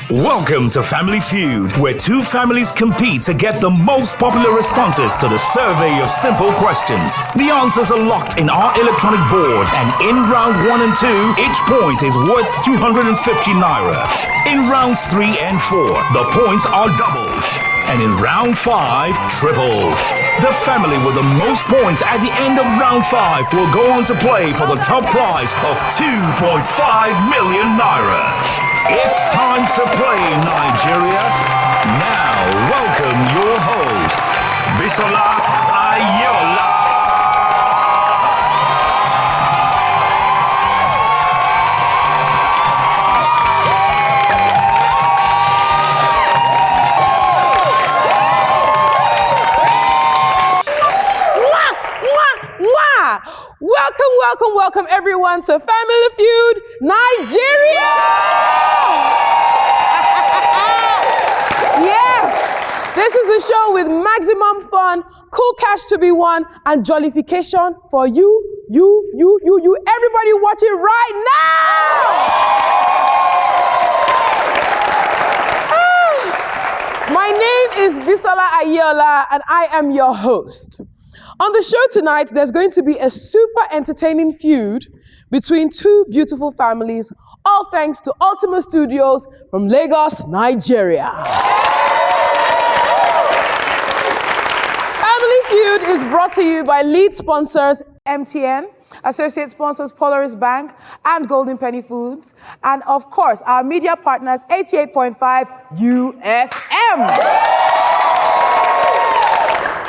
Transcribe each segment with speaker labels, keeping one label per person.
Speaker 1: Welcome to Family Feud, where two families compete to get the most popular responses to the survey of simple questions. The answers are locked in our electronic board, and in round 1 and 2, each point is worth 250 naira. In rounds 3 and 4, the points are doubled. And in round 5, triple. The family with the most points at the end of round 5 will go on to play for the top prize of 2.5 million naira. It's time to play, Nigeria. Now, welcome your host, Bisola Aiyeola.
Speaker 2: Welcome everyone to Family Feud Nigeria! Yes! This is the show with maximum fun, cool cash to be won, and jollification for you, everybody watching right now! My name is Bisola Aiyeola, and I am your host. On the show tonight, there's going to be a super entertaining feud between two beautiful families, all thanks to Ultima Studios from Lagos, Nigeria. Family Feud is brought to you by lead sponsors MTN, associate sponsors Polaris Bank and Golden Penny Foods, and of course, our media partners 88.5 UFM.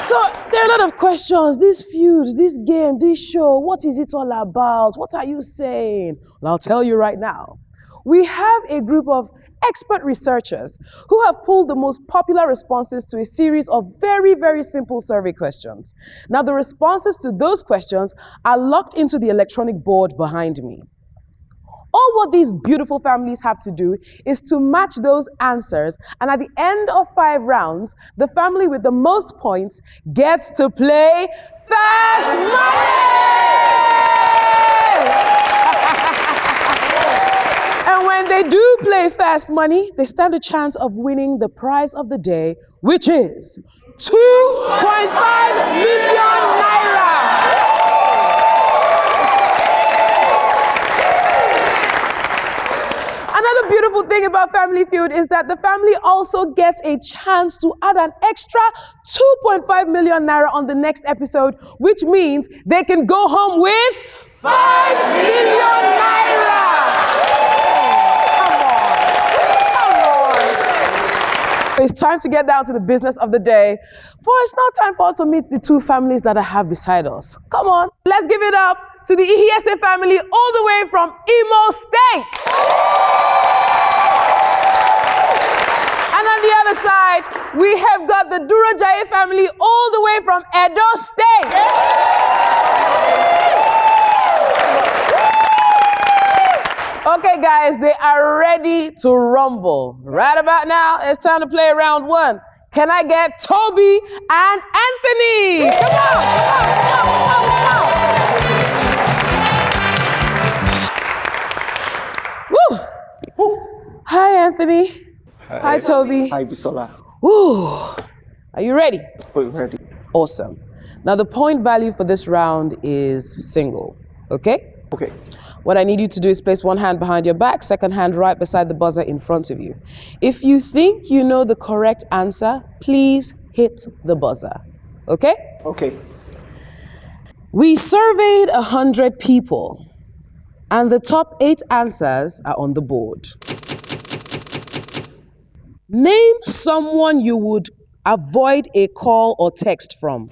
Speaker 2: So there are a lot of questions. This feud, this game, this show, what is it all about? What are you saying? Well, I'll tell you right now. We have a group of expert researchers who have pulled the most popular responses to a series of very, very simple survey questions. Now, the responses to those questions are locked into the electronic board behind me. All what these beautiful families have to do is to match those answers, and at the end of 5 rounds, the family with the most points gets to play Fast Money! And when they do play Fast Money, they stand a chance of winning the prize of the day, which is 2.5 million naira! Another beautiful thing about Family Feud is that the family also gets a chance to add an extra 2.5 million naira on the next episode, which means they can go home with 5 million naira! Come on. It's time to get down to the business of the day, for it's now time for us to meet the two families that I have beside us. Come on, let's give it up to the Ihiese family all the way from Imo State. And on the other side, we have got the Durojaye family all the way from Edo State. Okay, guys, they are ready to rumble. Right about now, it's time to play round 1. Can I get Toby and Anthony? Come on. Woo. Hi, Anthony. Hi, Toby.
Speaker 3: Hi, Bisola.
Speaker 2: Woo. Are you ready?
Speaker 3: We're ready.
Speaker 2: Awesome. Now, the point value for this round is single, okay?
Speaker 3: Okay.
Speaker 2: What I need you to do is place one hand behind your back, second hand right beside the buzzer in front of you. If you think you know the correct answer, please hit the buzzer, okay?
Speaker 3: Okay.
Speaker 2: We surveyed 100 people, and the top 8 answers are on the board. Name someone you would avoid a call or text from.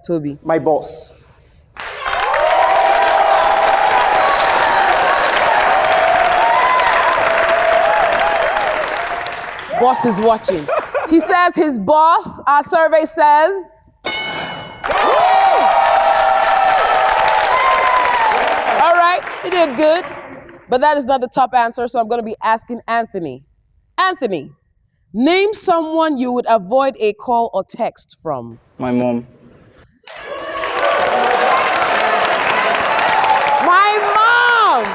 Speaker 2: Toby.
Speaker 3: My boss.
Speaker 2: Boss is watching. He says his boss, our survey says. All right, he did good. But that is not the top answer, so I'm going to be asking Anthony. Anthony, name someone you would avoid a call or text from.
Speaker 3: My mom.
Speaker 2: My mom!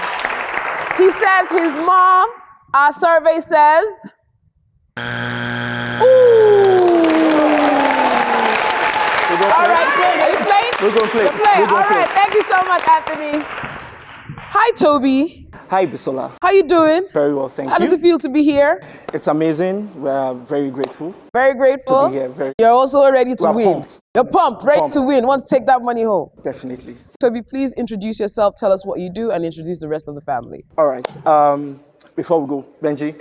Speaker 2: He says his mom, Our survey says... All right, are you playing?
Speaker 3: We're going to play.
Speaker 2: You're playing. All right, thank you so much, Anthony. Hi, Toby.
Speaker 3: Hi, Bisola.
Speaker 2: How you doing?
Speaker 3: Very well, thank you.
Speaker 2: How does it feel to be here?
Speaker 3: It's amazing. We're very grateful.
Speaker 2: Very grateful.
Speaker 3: To be here.
Speaker 2: You're also ready to win.
Speaker 3: Pumped.
Speaker 2: You're pumped, ready to win. Want to take that money home?
Speaker 3: Definitely.
Speaker 2: Toby, please introduce yourself, tell us what you do, and introduce the rest of the family.
Speaker 3: All right. Before we go, Benji.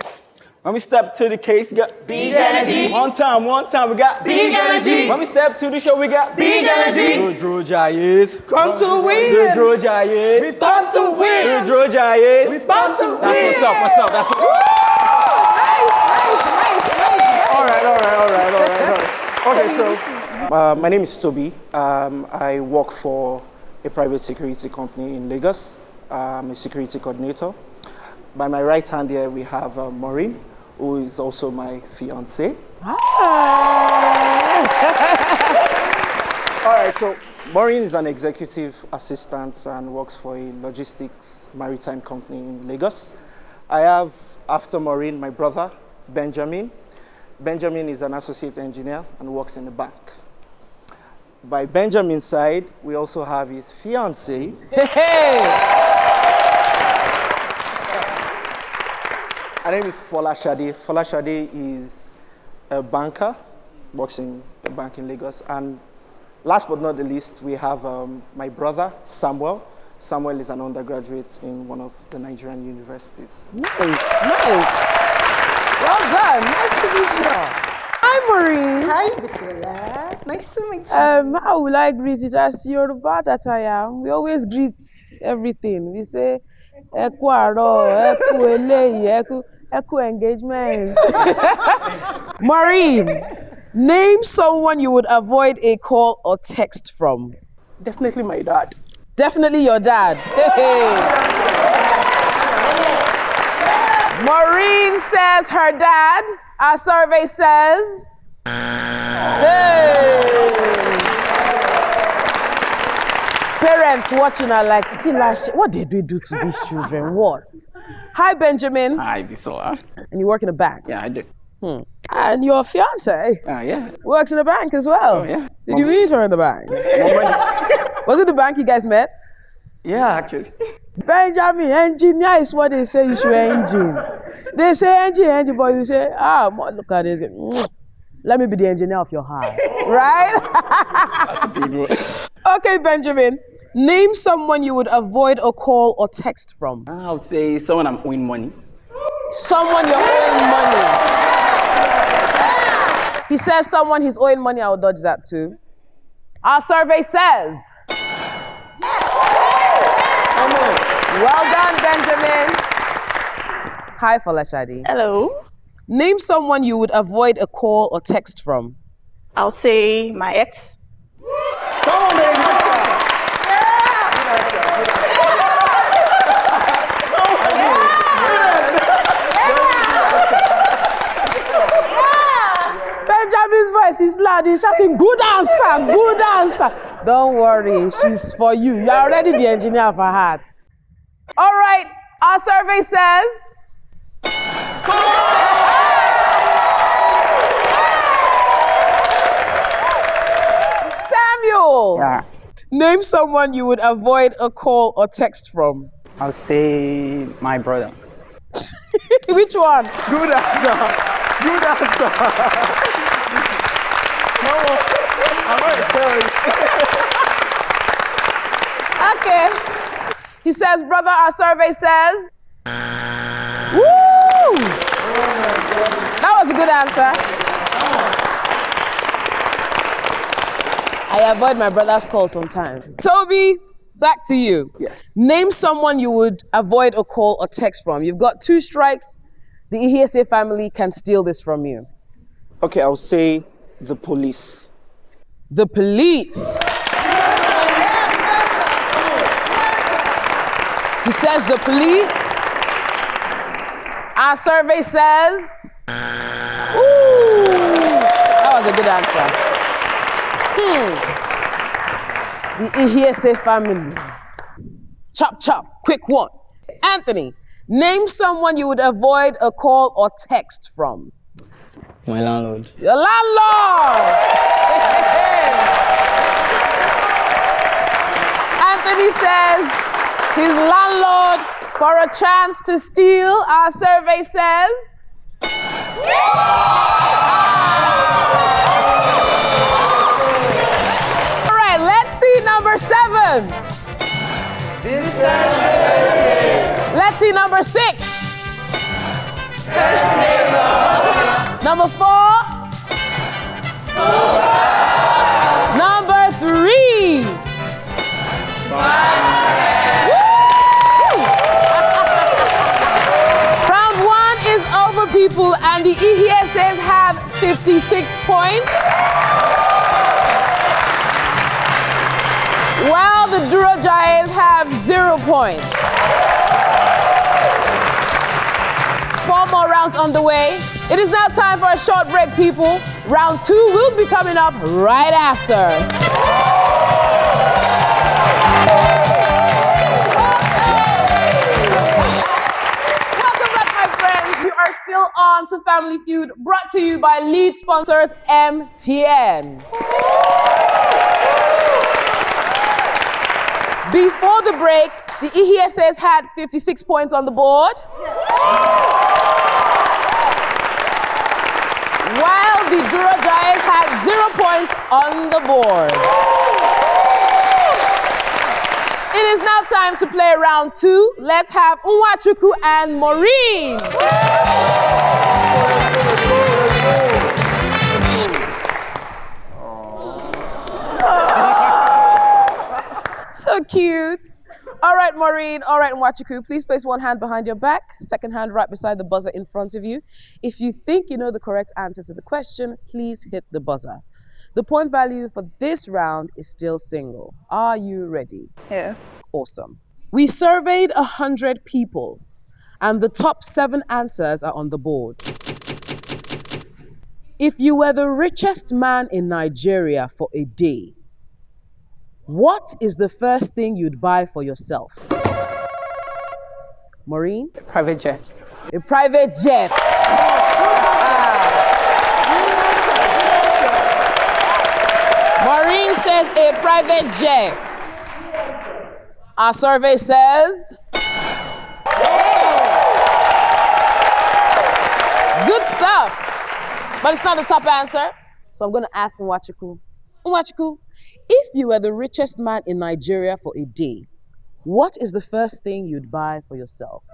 Speaker 4: When we step to the case, we got big energy. One time, we got big energy. When we step to the show, we got big energy. The Dro Giants come to win. The Dro Giants, we stand to win. The Dro Giants, we stand to win. That's what's up. That's what's up.
Speaker 2: Nice.
Speaker 3: All right. Okay, so my name is Toby. I work for a private security company in Lagos. I'm a security coordinator. By my right hand here, we have Maureen, who is also my fiancée. All right, so Maureen is an executive assistant and works for a logistics maritime company in Lagos. I have, after Maureen, my brother, Benjamin. Benjamin is an associate engineer and works in the bank. By Benjamin's side, we also have his fiancée. Her name is Folashade. Folashade is a banker, works in a bank in Lagos. And last but not the least, we have my brother, Samuel. Samuel is an undergraduate in one of the Nigerian universities.
Speaker 2: Nice. Well done. Nice to meet you. Hi, Maureen.
Speaker 5: Hi, Bisola. Nice to meet you.
Speaker 2: How will I greet it? As Yoruba that I am, we always greet everything. We say, Eku aro, Eku eleyi, Eku engagement. Maureen, name someone you would avoid a call or text from.
Speaker 4: Definitely my dad.
Speaker 2: Definitely your dad. Maureen says her dad. Our survey says... Parents watching are like, what did we do to these children? What? Hi, Benjamin.
Speaker 4: Hi, Bisola.
Speaker 2: And you work in a bank?
Speaker 4: Yeah, I do.
Speaker 2: And your fiance
Speaker 4: Yeah.
Speaker 2: works in a bank as well.
Speaker 4: Oh, yeah.
Speaker 2: Did you meet her in the bank? Was it the bank you guys met?
Speaker 4: Yeah, actually.
Speaker 2: Benjamin, engineer is what they say you should engine. They say engine, but you say, look at this. Let me be the engineer of your heart. Right?
Speaker 4: That's a good one.
Speaker 2: Okay, Benjamin. Name someone you would avoid a call or text from.
Speaker 4: I'll say someone I'm owing money.
Speaker 2: Someone you're owing money. He says someone he's owing money, I'll dodge that too. Our survey says... Well done, Benjamin. Hi, Folashade.
Speaker 5: Hello.
Speaker 2: Name someone you would avoid a call or text from.
Speaker 5: I'll say my ex.
Speaker 3: Come on, baby.
Speaker 2: Benjamin's voice is loud. He's shouting, good answer. Don't worry, she's for you. You're already the engineer of her heart. All right, our survey says... Samuel!
Speaker 4: Yeah.
Speaker 2: Name someone you would avoid a call or text from.
Speaker 4: I'll say my brother.
Speaker 2: Which one?
Speaker 3: Good answer. No, I'm not
Speaker 2: Okay. He says, brother, our survey says... Woo! That was a good answer. I avoid my brother's call sometimes. Toby, back to you.
Speaker 3: Yes.
Speaker 2: Name someone you would avoid a call or text from. You've got 2 strikes. The Aiyeola family can steal this from you.
Speaker 3: Okay, I'll say the police.
Speaker 2: The police. He says the police. Our survey says... Ooh, that was a good answer. The Aiyeola family. Chop, quick one. Anthony, Name someone you would avoid a call or text from.
Speaker 4: My landlord.
Speaker 2: Your landlord! Anthony says his landlord for a chance to steal. Our survey says. All right, let's see number 7. Let's see number 6. Number 4. Number 3. Round 1 is over, people, and the EHSs have 56 points. While the Duro Giants have 0 points. 4 more rounds on the way. It is now time for a short break, people. Round 2 will be coming up right after. Welcome back, my friends. You are still on to Family Feud, brought to you by lead sponsors MTN. Before the break, the EHSs had 56 points on the board. While the Duro Giants had 0 points on the board. It is now time to play round 2. Let's have Nwachukwu and Maureen. So cute. All right, Maureen. All right, Nwachukwu, please place one hand behind your back, second hand right beside the buzzer in front of you. If you think you know the correct answer to the question, please hit the buzzer. The point value for this round is still single. Are you ready?
Speaker 5: Yes.
Speaker 2: Awesome. We surveyed 100 people, and the top 7 answers are on the board. If you were the richest man in Nigeria for a day, what is the first thing you'd buy for yourself? Maureen?
Speaker 5: Private jet.
Speaker 2: A private jet. Maureen says a private jet. Our survey says. Good stuff. But it's not the top answer. So I'm going to ask Nwachukwu. Nwachukwu, if you were the richest man in Nigeria for a day, what is the first thing you'd buy for yourself?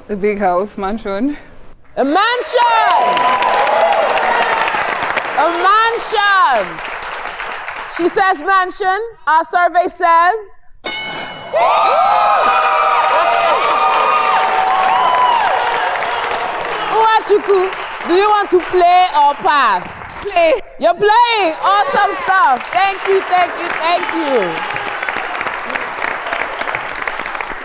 Speaker 6: A big house, mansion.
Speaker 2: A mansion! A mansion! She says mansion. Our survey says. Nwachukwu, do you want to play or pass?
Speaker 6: Play.
Speaker 2: You're playing. Awesome stuff. Thank you, thank you, thank you.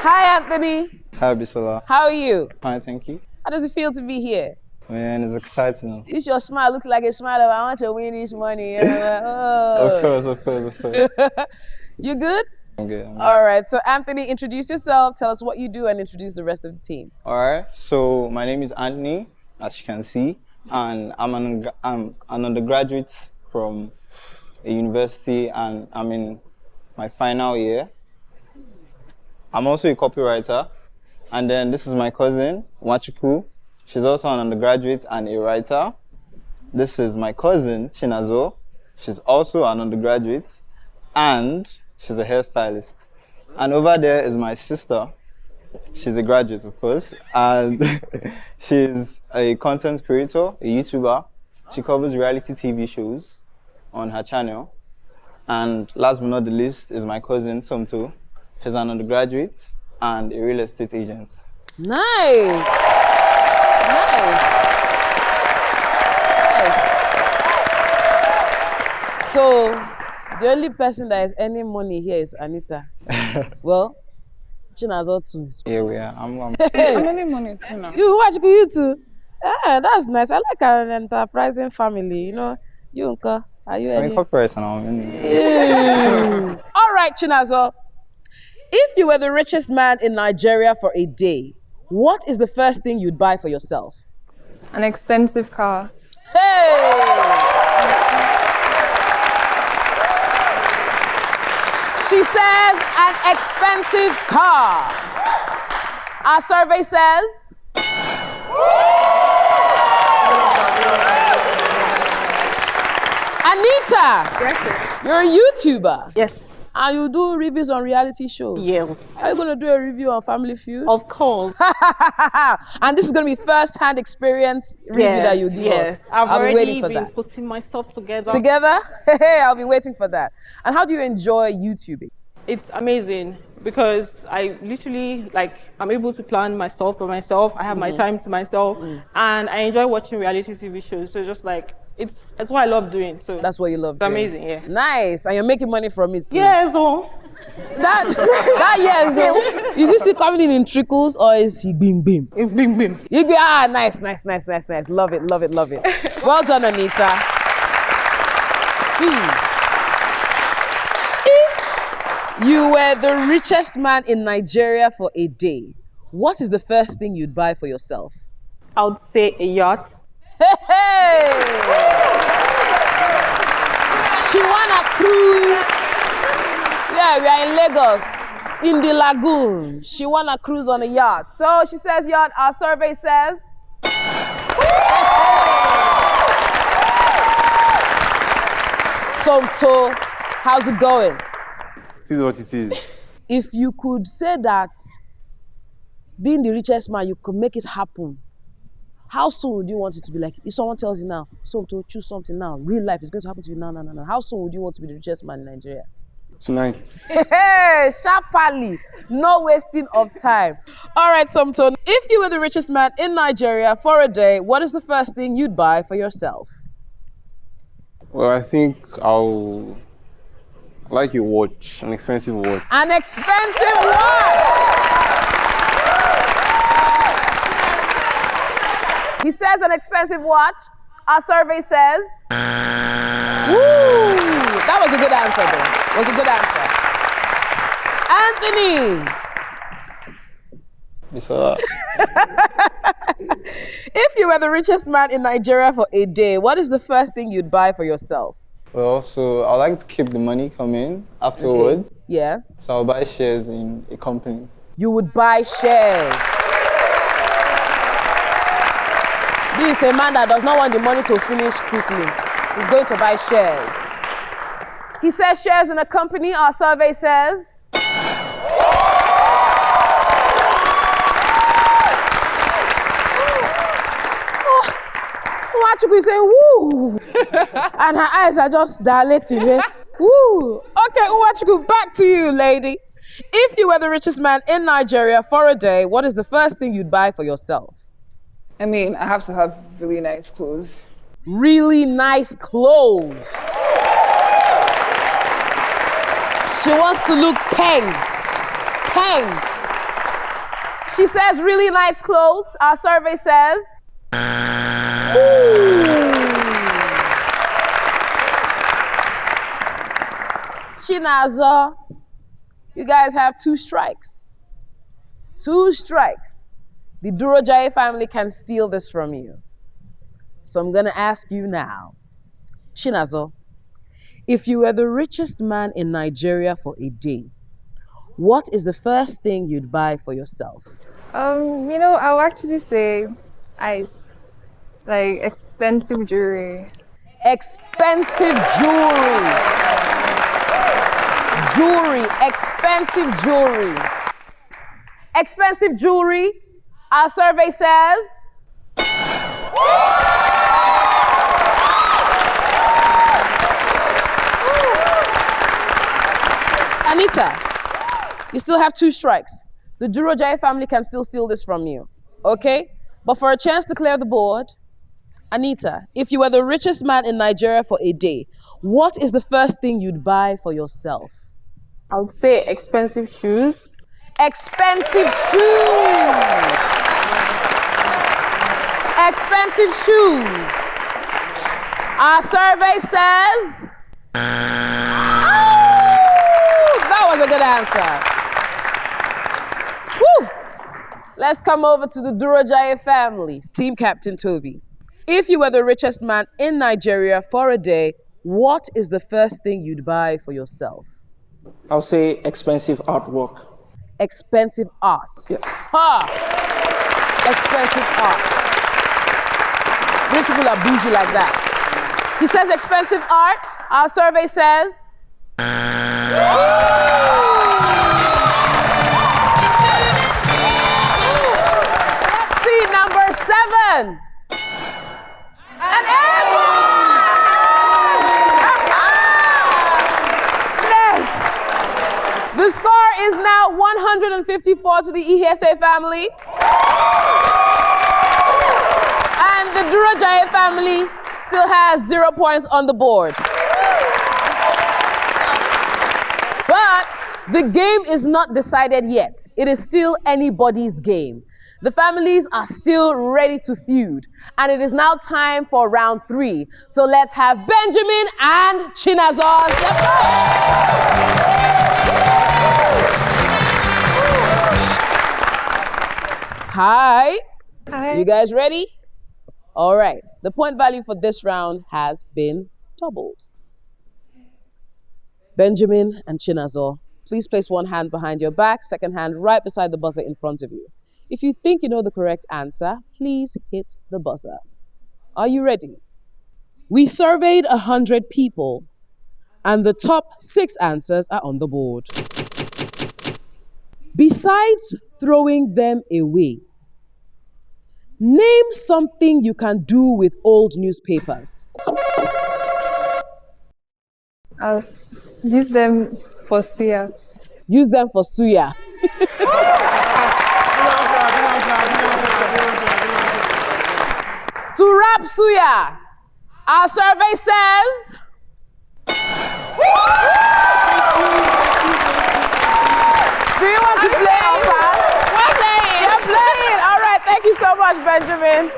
Speaker 2: Hi, Anthony.
Speaker 4: Hi, Bisola.
Speaker 2: How are you?
Speaker 4: Fine, thank you.
Speaker 2: How does it feel to be here?
Speaker 4: Man, it's exciting.
Speaker 2: This your smile looks like a smile of I want to win this money. Oh.
Speaker 4: Of course.
Speaker 2: You good?
Speaker 4: I'm good.
Speaker 2: All right. So, Anthony, introduce yourself. Tell us what you do and introduce the rest of the team.
Speaker 4: All right. So my name is Anthony, as you can see, and I'm an undergraduate from a university, and I'm in my final year. I'm also a copywriter, and then this is my cousin, Nwachukwu. She's also an undergraduate and a writer. This is my cousin, Chinazo. She's also an undergraduate, and she's a hairstylist. And over there is my sister. She's a graduate, of course, and she's a content creator, a YouTuber. She covers reality TV shows on her channel. And last but not the least is my cousin, Somto. He's an undergraduate and a real estate agent.
Speaker 2: Nice. So, the only person that has any money here is Anita. Well, Chinazo too.
Speaker 4: Here we are.
Speaker 6: I'm earning money too now.
Speaker 2: You too? Yeah, that's nice. I like an enterprising family. You know, you, Uncle, are you
Speaker 4: I'm
Speaker 2: any?
Speaker 4: a corporate and I'm in.
Speaker 2: All right, Chinazo. If you were the richest man in Nigeria for a day, what is the first thing you'd buy for yourself?
Speaker 6: An expensive car.
Speaker 2: Hey! She says an expensive car. Our survey says... Anita,
Speaker 5: Yes.
Speaker 2: you're a YouTuber.
Speaker 5: Yes.
Speaker 2: And you do reviews on reality shows.
Speaker 5: Yes.
Speaker 2: Are you going to do a review on Family Feud?
Speaker 5: Of course.
Speaker 2: And this is going to be first-hand experience review that you give us.
Speaker 5: I've
Speaker 2: I'll be
Speaker 5: already
Speaker 2: waiting for
Speaker 5: been
Speaker 2: that.
Speaker 5: putting myself together.
Speaker 2: Together? Hey, I'll be waiting for that. And how do you enjoy YouTubing?
Speaker 5: It's amazing because I literally, I'm able to plan myself for myself. I have my time to myself. And I enjoy watching reality TV shows. So just it's what I love doing. So
Speaker 2: That's what you love doing.
Speaker 5: amazing, yeah.
Speaker 2: Nice. And you're making money from it too.
Speaker 5: Yes, oh.
Speaker 2: That yes. Is he still coming in trickles or is he bim bim?
Speaker 5: Bim bim.
Speaker 2: Nice. Love it. Well done, Anita. If you were the richest man in Nigeria for a day, what is the first thing you'd buy for yourself?
Speaker 5: I would say a yacht.
Speaker 2: Hey! She wanna cruise. Yeah, we are in Lagos, in the lagoon. She wanna cruise on a yacht. So she says yacht, our survey says. Somto, how's it going?
Speaker 7: It is what it is.
Speaker 2: If you could say that being the richest man, you could make it happen, how soon would you want it to be? Like, if someone tells you now, Somto, choose something now, real life is going to happen to you now. How soon would you want to be the richest man in Nigeria?
Speaker 7: Tonight.
Speaker 2: Hey, sharply, no wasting of time. All right, Somto, if you were the richest man in Nigeria for a day, what is the first thing you'd buy for yourself?
Speaker 7: Well, I think I'll like a watch, an expensive watch.
Speaker 2: An expensive watch! He says an expensive watch. Our survey says... Woo! That was a good answer, though. Was a good answer. Anthony!
Speaker 7: Bisola.
Speaker 2: If you were the richest man in Nigeria for a day, what is the first thing you'd buy for yourself?
Speaker 7: Well, so I like to keep the money coming afterwards.
Speaker 2: Okay. Yeah.
Speaker 7: So I'll buy shares in a company.
Speaker 2: You would buy shares. This is a man that does not want the money to finish quickly. He's going to buy shares. He says shares in a company. Our survey says... Uwachukwu is saying, woo! And her eyes are just dilating. Eh? Woo! Okay, Uwachukwu, back to you, lady. If you were the richest man in Nigeria for a day, what is the first thing you'd buy for yourself?
Speaker 6: I mean, I have to have really nice clothes.
Speaker 2: Really nice clothes. She wants to look peng. Peng. She says really nice clothes. Our survey says... Chinazo, you guys have 2 strikes. 2 strikes. The Durojaye family can steal this from you. So I'm gonna ask you now, Chinazo, if you were the richest man in Nigeria for a day, what is the first thing you'd buy for yourself?
Speaker 6: I'll actually say ice. Like expensive jewelry.
Speaker 2: Expensive jewelry. Expensive jewelry. Expensive jewelry. Our survey says... Anita, you still have 2 strikes. The Durojaye family can still steal this from you, okay? But for a chance to clear the board, Anita, if you were the richest man in Nigeria for a day, what is the first thing you'd buy for yourself?
Speaker 5: I would say expensive shoes.
Speaker 2: Expensive shoes. Expensive shoes. Our survey says... Oh, that was a good answer. Let's come over to the Durojaye family. Team Captain Toby. If you were the richest man in Nigeria for a day, what is the first thing you'd buy for yourself?
Speaker 3: I'll say expensive artwork.
Speaker 2: Expensive art.
Speaker 3: Yes.
Speaker 2: Ha! Expensive art. Rich people are bougie like that. He says expensive art. Our survey says... Let's see, number 7. An airport! Yes! The score is now 154 to the ESA family. And the Durojaye family still has 0 points on the board. But the game is not decided yet. It is still anybody's game. The families are still ready to feud. And it is now time for round 3. So let's have Benjamin and Chinazor step up. Hi.
Speaker 6: Hi.
Speaker 2: You guys ready? All right. The point value for this round has been doubled. Benjamin and Chinazor, please place one hand behind your back, second hand right beside the buzzer in front of you. If you think you know the correct answer, please hit the buzzer. Are you ready? We surveyed 100 people, and the top 6 answers are on the board. Besides throwing them away, name something you can do with old newspapers.
Speaker 6: I'll use them for suya.
Speaker 2: Use them for suya. To wrap suya, our survey says... Do you want to play or pass? We're playing. You're playing. All right, thank you so much, Benjamin.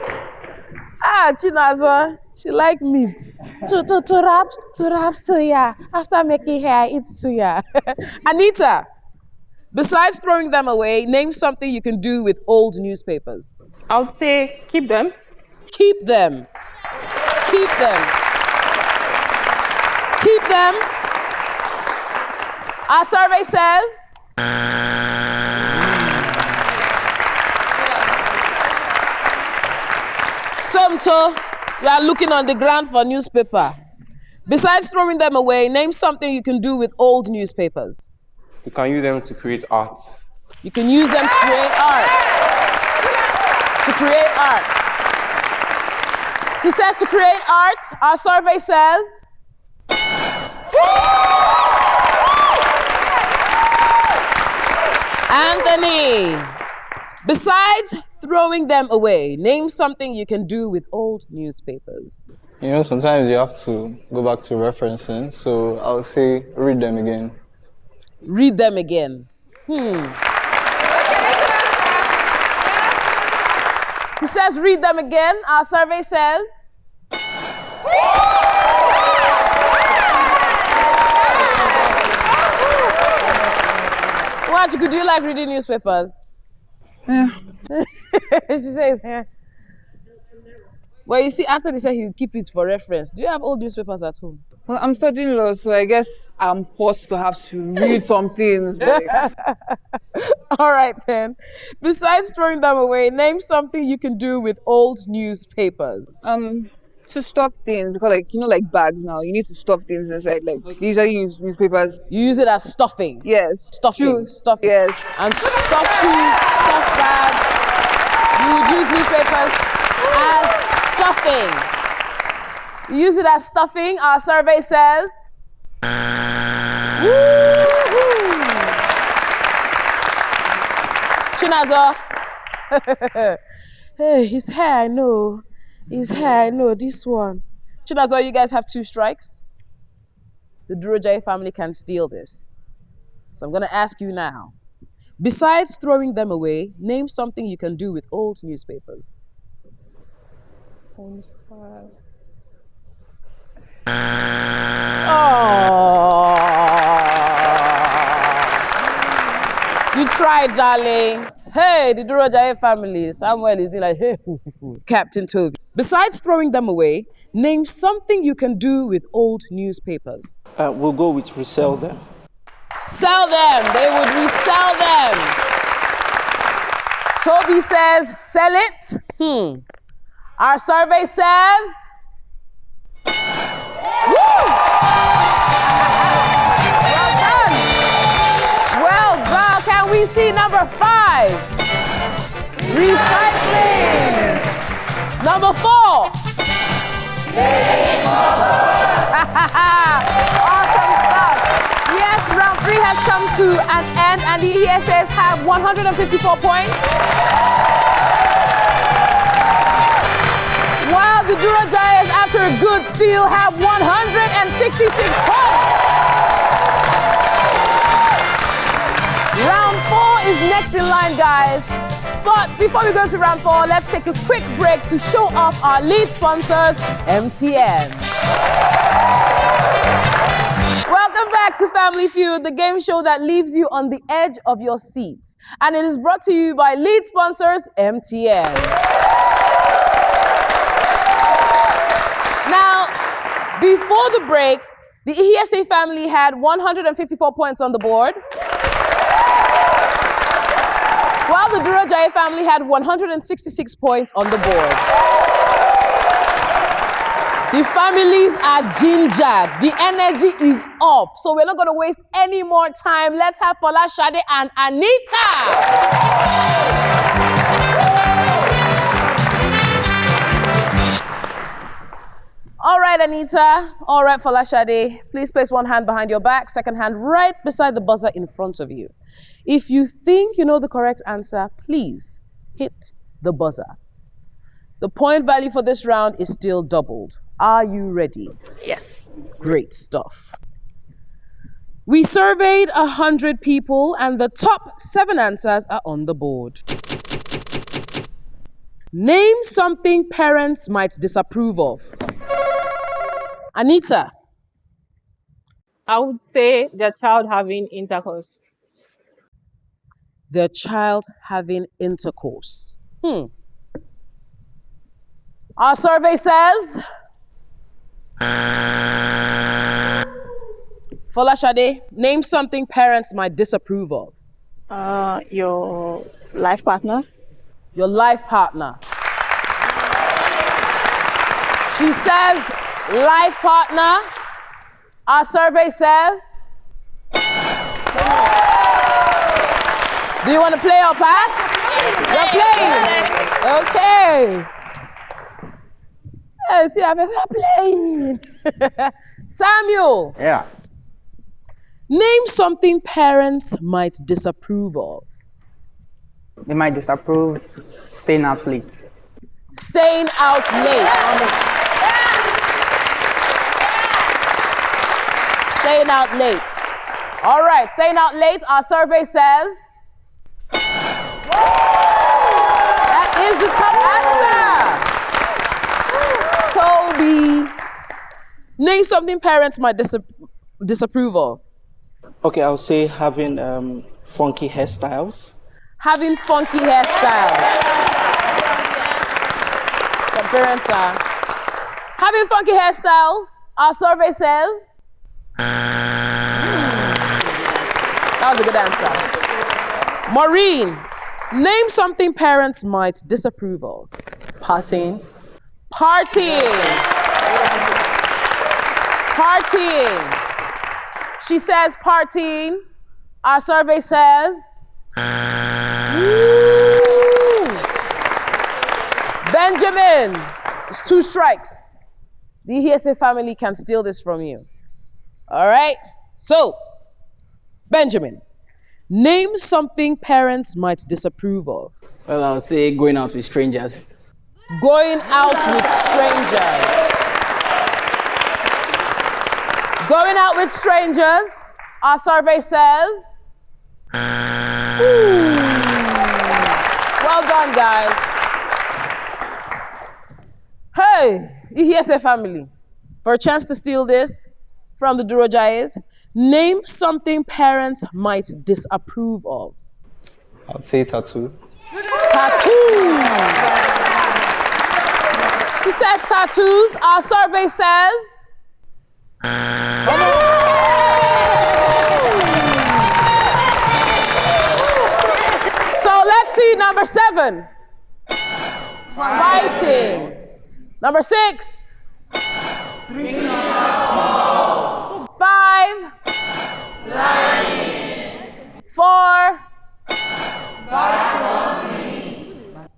Speaker 2: Chinazor, she like meat. To wrap suya. After making hair, eat suya. Anita, besides throwing them away, name something you can do with old newspapers.
Speaker 5: I would say keep them.
Speaker 2: Keep them. Keep them. Keep them. Our survey says... Somto, you are looking on the ground for newspaper. Besides throwing them away, name something you can do with old newspapers.
Speaker 7: You can use them to create art.
Speaker 2: You can use them to create art. To create art. He says to create art. Our survey says... Anthony, besides throwing them away, name something you can do with old newspapers.
Speaker 8: You know, sometimes you have to go back to referencing, so I'll say read them again.
Speaker 2: Read them again. He says read them again. Our survey says... What, do you like reading newspapers?
Speaker 6: Yeah.
Speaker 2: She says, yeah. Well, you see, Anthony said he would keep it for reference. Do you have old newspapers at home?
Speaker 6: Well, I'm studying law, so I guess I'm forced to have to read some things. But
Speaker 2: All right, then. Besides throwing them away, name something you can do with old newspapers.
Speaker 6: to stop things, because like bags now, you need to stop things inside. Like they usually use newspapers.
Speaker 2: You use it as stuffing.
Speaker 6: Yes.
Speaker 2: Stuffing. Stuffing.
Speaker 6: Yes.
Speaker 2: And stuff shoes, stuff bags. You would use newspapers as stuffing. You use it as stuffing, our survey says. Chinazor. Hey, his hair, I know. His hair, I know, this one. Chinazor, you guys have 2 strikes. The Durojaye family can steal this. So I'm going to ask you now. Besides throwing them away, name something you can do with old newspapers. Oh. You tried, darlings. Hey, the Durojaye family. Samuel is doing like, hey, Captain Toby. Besides throwing them away, name something you can do with old newspapers.
Speaker 3: We'll go with resell them.
Speaker 2: Sell them. They would resell them. Toby says, sell it. Our survey says, woo! Well done. Well done. Can we see number 5? Recycling. Number 4. Awesome stuff. Yes, round 3 has come to an end, and the ESAs have 154 points. While the Durojays, after a good steal, have 166 points. Round 4 is next in line, guys. But before we go to round 4, let's take a quick break to show off our lead sponsors, MTN. Welcome back to Family Feud, the game show that leaves you on the edge of your seats. And it is brought to you by lead sponsors, MTN. Now, before the break, the ESA family had 154 points on the board, while the Durojaye family had 166 points on the board. The families are gingered. The energy is up. So we're not going to waste any more time. Let's have Fola, Shade, and Anita. All right, Anita. All right, Fola, Shade. Please place one hand behind your back, second hand right beside the buzzer in front of you. If you think you know the correct answer, please hit the buzzer. The point value for this round is still doubled. Are you ready?
Speaker 5: Yes.
Speaker 2: Great stuff. We surveyed 100 people, and the top 7 answers are on the board. Name something parents might disapprove of. Anita.
Speaker 5: I would say their child having intercourse.
Speaker 2: Their child having intercourse. Our survey says, Fola, Shade, name something parents might disapprove of.
Speaker 9: Your life partner.
Speaker 2: Your life partner. She says, life partner. Our survey says, do you want to play or pass? You're playing. Okay. Yes, yeah, we're playing. Samuel.
Speaker 4: Yeah.
Speaker 2: Name something parents might disapprove of.
Speaker 4: They might disapprove staying out late.
Speaker 2: Staying out late. Staying out late. All right, staying out late. Our survey says that is the top answer. Toby, name something parents might disapprove of.
Speaker 3: Okay, I'll say having funky hairstyles.
Speaker 2: Having funky hairstyles. Some parents are having funky hairstyles. Our survey says that was a good answer. Maureen, name something parents might disapprove of.
Speaker 9: Partying.
Speaker 2: Partying. Partying. She says partying. Our survey says woo. Benjamin, it's 2 strikes. The ESA family can steal this from you. All right, so Benjamin, name something parents might disapprove of.
Speaker 4: Well, I'll say going out with strangers.
Speaker 2: Going out with strangers. Going out with strangers, our survey says ooh. Well done, guys. Hey, ESA family, for a chance to steal this from the Durojayes, name something parents might disapprove of.
Speaker 8: I'd say tattoo.
Speaker 2: Tattoo. He says tattoos. Our survey says. So let's see number 7. Fighting. Number 6. 5. 4.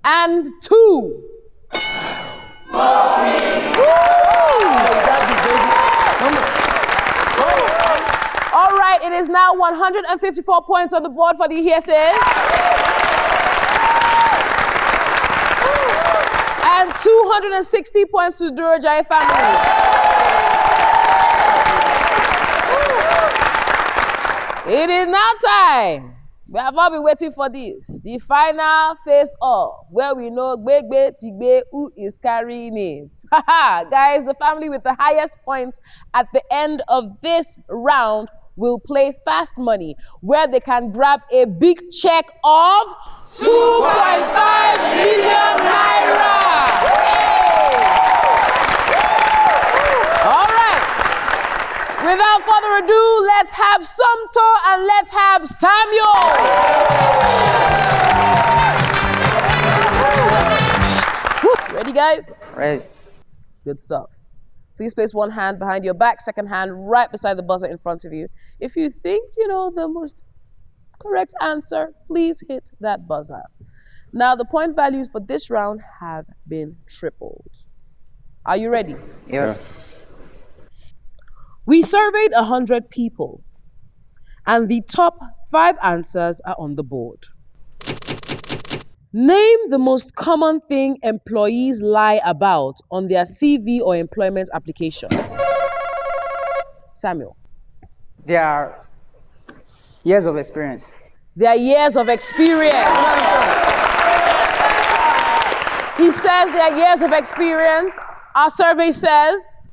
Speaker 2: And 2. All right, it is now 154 points on the board for the Hieses. And 260 points to the Durojai family. It is now time. We have all been waiting for this. The final face-off, where we know Gbegbe Tigbe who is carrying it. Guys, the family with the highest points at the end of this round will play fast money, where they can grab a big check of 2.5 million naira. Hey. All right. Without further ado, let's have Somto and let's have Samuel. Ready, guys?
Speaker 4: Ready.
Speaker 2: Good stuff. Please place one hand behind your back, second hand right beside the buzzer in front of you. If you think you know the most correct answer, please hit that buzzer. Now, the point values for this round have been tripled. Are you ready?
Speaker 4: Yes.
Speaker 2: We surveyed 100 people, and the top 5 answers are on the board. Name the most common thing employees lie about on their CV or employment application. Samuel.
Speaker 4: Their years of experience.
Speaker 2: Their years of experience. He says their years of experience. Our survey says.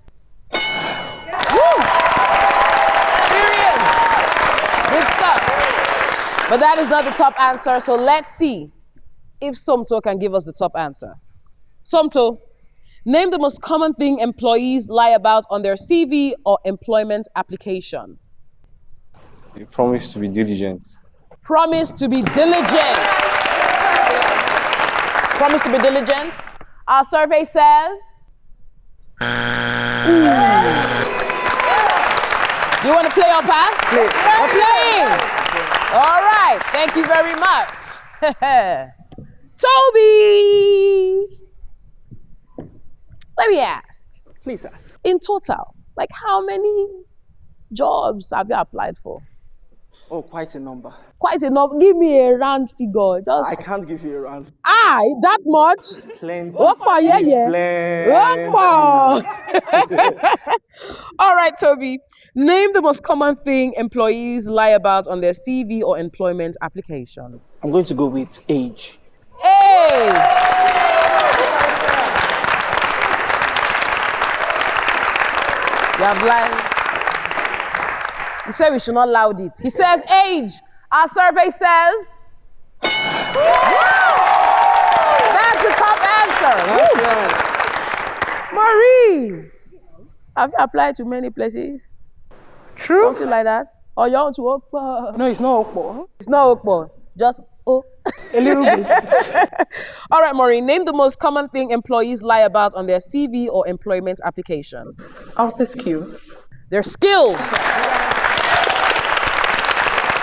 Speaker 2: Woo! Experience. Good stuff. But that is not the top answer, so let's see if Somto can give us the top answer. Somto, name the most common thing employees lie about on their CV or employment application.
Speaker 7: You promise to be diligent.
Speaker 2: Promise to be diligent. Promise to be diligent. Our survey says. Do you want to play or pass?
Speaker 4: Play.
Speaker 2: We're playing. All right. Thank you very much. Toby. Let me ask.
Speaker 3: Please ask.
Speaker 2: In total, like how many jobs have you applied for?
Speaker 3: Oh, quite a number.
Speaker 2: Quite enough. Give me a round figure. Just
Speaker 3: I can't give you a round.
Speaker 2: that much?
Speaker 3: It's plenty.
Speaker 2: Opa, yeah,
Speaker 3: It's
Speaker 2: yeah.
Speaker 3: plenty.
Speaker 2: Opa. All right, Toby. Name the most common thing employees lie about on their CV or employment application.
Speaker 3: I'm going to go with age.
Speaker 2: Age. You have lied. He said we should not loud it. He says age. Our survey says. That's the top answer. Maureen, have you applied to many places?
Speaker 4: True.
Speaker 2: Something like that? Or you want to Okpo?
Speaker 4: No, it's not Okpo.
Speaker 2: It's not Okpo. Just oh.
Speaker 4: A little bit.
Speaker 2: All right, Maureen, name the most common thing employees lie about on their CV or employment application.
Speaker 10: I'll say skills.
Speaker 2: Their skills.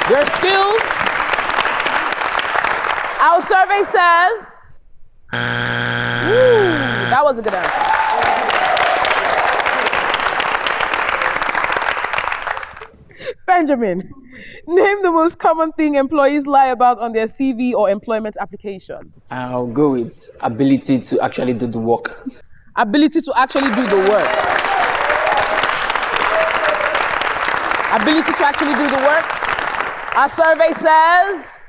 Speaker 2: Their skills. Our survey says. That was a good answer. Benjamin, name the most common thing employees lie about on their CV or employment application.
Speaker 11: I'll go with ability to actually do the work.
Speaker 2: Ability to actually do the work. Ability to actually do the work. Our survey says.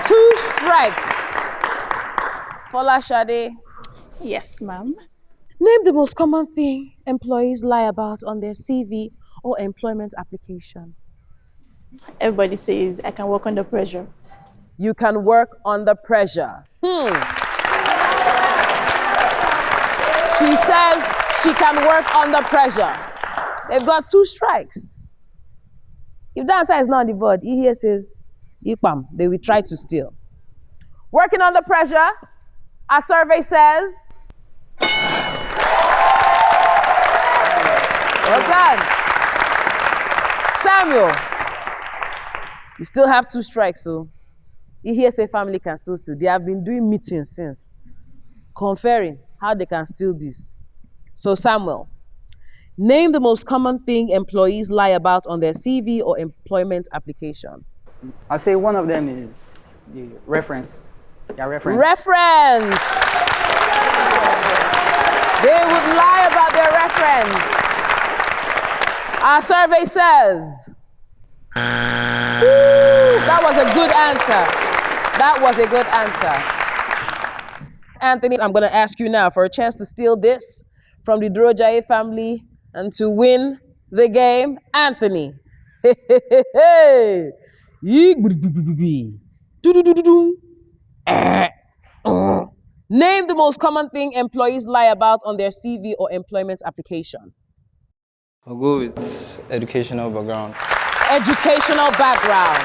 Speaker 2: 2 strikes. Fola Shade.
Speaker 9: Yes, ma'am.
Speaker 2: Name the most common thing employees lie about on their CV or employment application.
Speaker 9: Everybody says I can work under pressure.
Speaker 2: You can work under pressure. She says she can work under pressure. They've got 2 strikes. If the answer is not on the board, he here says, Ipam, they will try to steal. Working under pressure, our survey says, well done. Samuel, you still have 2 strikes, so you hear say family can still steal. They have been doing meetings since, conferring how they can steal this. So Samuel, name the most common thing employees lie about on their CV or employment application.
Speaker 4: I'll say one of them is the reference. Yeah, reference.
Speaker 2: Reference. They would lie about their reference. Our survey says, that was a good answer. That was a good answer. Anthony, I'm going to ask you now for a chance to steal this from the Drojaye family and to win the game. Anthony. Name the most common thing employees lie about on their CV or employment application.
Speaker 8: I'll go with educational background.
Speaker 2: Educational background.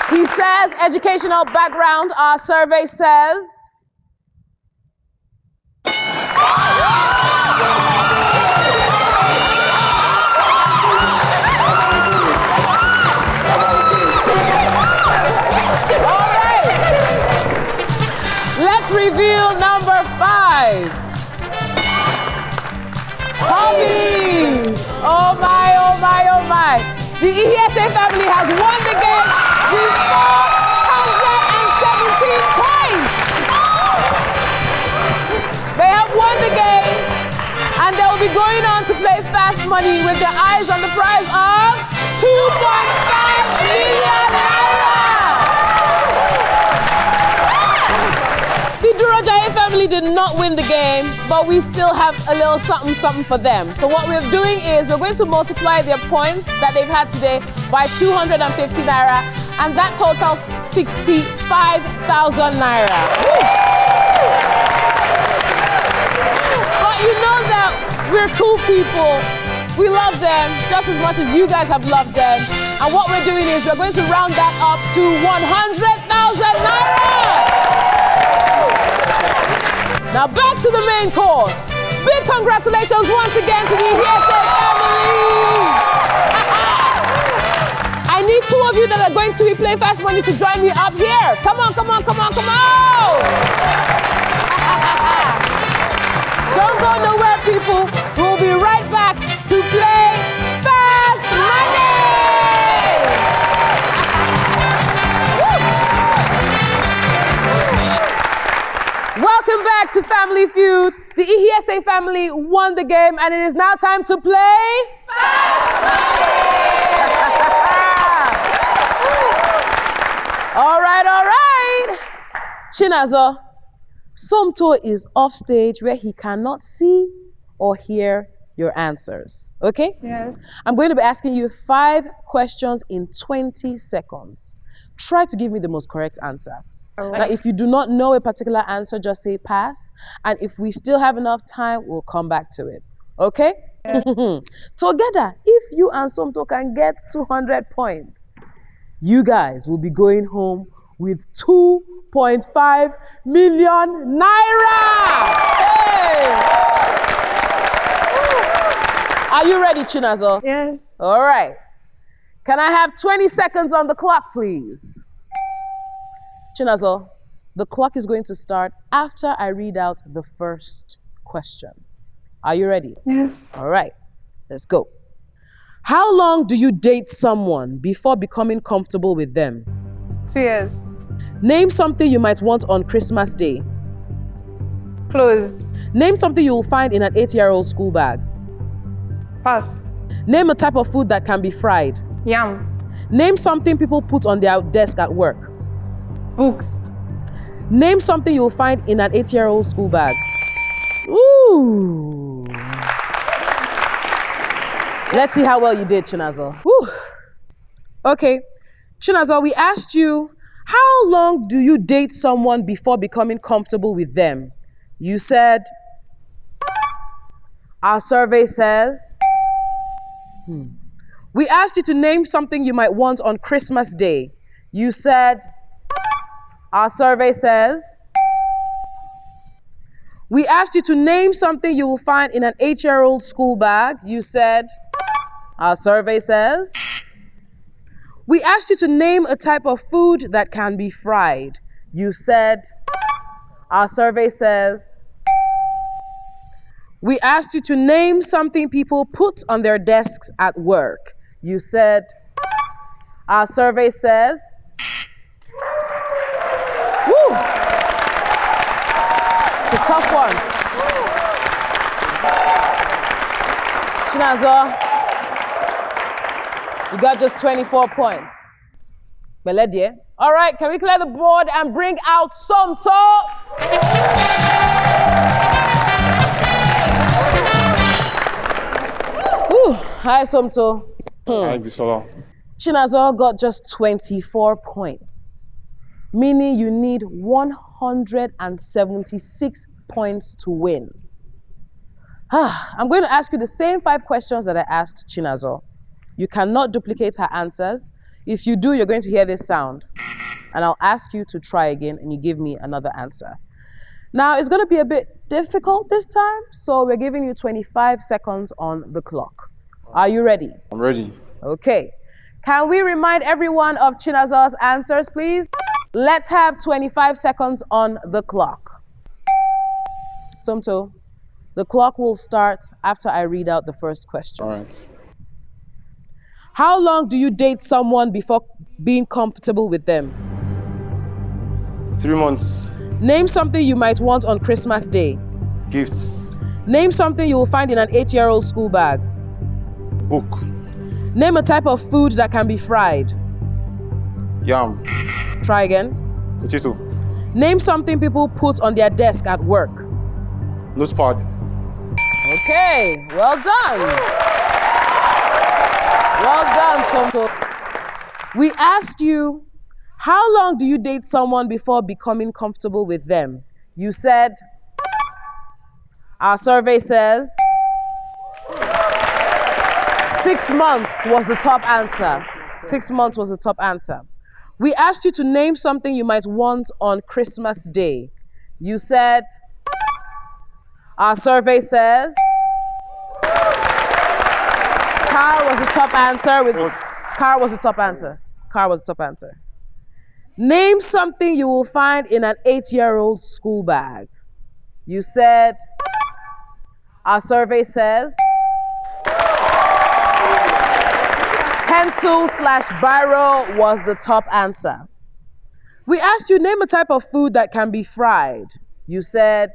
Speaker 2: He says educational background. Our survey says. All right. Let's reveal number 5. Hobbies. Oh my, oh my, oh my. The ESA family has won the game with 417 points. They have won the game and they will be going on to play Fast Money with their eyes on the prize of 2.5 million naira. The Drojaye family did not win the game, but we still have a little something for them. So what we're doing is we're going to multiply their points that they've had today by 250 naira, and that totals 65,000 naira. But you know that we're cool people. We love them just as much as you guys have loved them. And what we're doing is we're going to round that up to 100,000 naira. Now back to the main course. Big congratulations once again to the ESA family. I need 2 of you that are going to be playing Fast Money to join me up here. Come on, come on, come on, come on. Don't go nowhere, people. We'll be right back to play Fast Money. Welcome back to Family Feud. The ESA family won the game, and it is now time to play Fast Money. All right. Chinazo, Somto is off stage where he cannot see or hear your answers. Okay?
Speaker 6: Yes.
Speaker 2: I'm going to be asking you 5 questions in 20 seconds. Try to give me the most correct answer.
Speaker 6: Right.
Speaker 2: Now, if you do not know a particular answer, just say pass. And if we still have enough time, we'll come back to it. Okay? Yeah. Together, if you and Somto can get 200 points, you guys will be going home with 2.5 million naira. Hey! Are you ready, Chinazo?
Speaker 6: Yes.
Speaker 2: All right. Can I have 20 seconds on the clock, please? Chinazo, the clock is going to start after I read out the first question. Are you ready?
Speaker 6: Yes.
Speaker 2: All right. Let's go. How long do you date someone before becoming comfortable with them?
Speaker 6: 2 years.
Speaker 2: Name something you might want on Christmas Day.
Speaker 6: Clothes.
Speaker 2: Name something you will find in an 8-year-old school bag.
Speaker 6: Pass.
Speaker 2: Name a type of food that can be fried.
Speaker 6: Yam.
Speaker 2: Name something people put on their desk at work.
Speaker 6: Books.
Speaker 2: Name something you will find in an 8-year-old school bag. Ooh. Let's see how well you did, Chinazo. Woo. Okay. Chinazo, we asked you, how long do you date someone before becoming comfortable with them? You said, our survey says, We asked you to name something you might want on Christmas Day. You said, our survey says, we asked you to name something you will find in an 8-year-old school bag. You said, our survey says, we asked you to name a type of food that can be fried. You said, our survey says, we asked you to name something people put on their desks at work. You said, our survey says, woo! It's a tough one. Chinazo, you got just 24 points. Beledie. All right, can we clear the board and bring out Somto? Hi, Somto.
Speaker 7: Hi, Bisola.
Speaker 2: Chinazo got just 24 points, meaning you need 176 points to win. I'm going to ask you the same 5 questions that I asked Chinazo. You cannot duplicate her answers. If you do, you're going to hear this sound. And I'll ask you to try again and you give me another answer. Now, it's going to be a bit difficult this time, so we're giving you 25 seconds on the clock. Are you ready?
Speaker 7: I'm ready.
Speaker 2: Okay. Can we remind everyone of Chinazo's answers, please? Let's have 25 seconds on the clock. Somto, the clock will start after I read out the first question.
Speaker 7: All right.
Speaker 2: How long do you date someone before being comfortable with them?
Speaker 7: 3 months.
Speaker 2: Name something you might want on Christmas Day.
Speaker 7: Gifts.
Speaker 2: Name something you will find in an 8-year-old school bag.
Speaker 7: Book.
Speaker 2: Name a type of food that can be fried.
Speaker 7: Yam.
Speaker 2: Try again.
Speaker 7: Potato.
Speaker 2: Name something people put on their desk at work.
Speaker 7: Notepad.
Speaker 2: Okay, well done. Well done, Somto. We asked you, how long do you date someone before becoming comfortable with them? You said, our survey says, 6 months was the top answer. 6 months was the top answer. We asked you to name something you might want on Christmas Day. You said, our survey says, car was the top answer. Car was the top answer. Car was the top answer. Name something you will find in an 8-year-old school bag. You said, our survey says, pencil/biro was the top answer. We asked you name a type of food that can be fried. You said,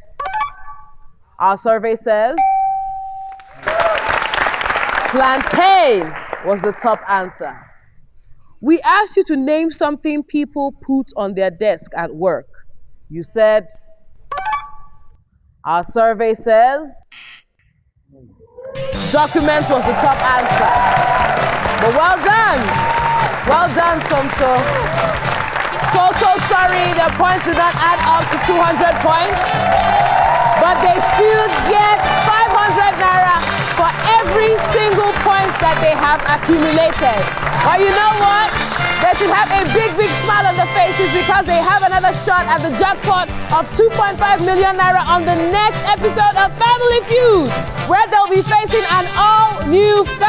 Speaker 2: our survey says, plantain was the top answer. We asked you to name something people put on their desk at work. You said, our survey says, documents was the top answer. But well done. Well done, Somto. So sorry, the points did not add up to 200 points, but they still get 500 naira for every single point that they have accumulated. But you know what? They should have a big smile on their faces because they have another shot at the jackpot of 2.5 million naira on the next episode of Family Feud, where they'll be facing an all-new family.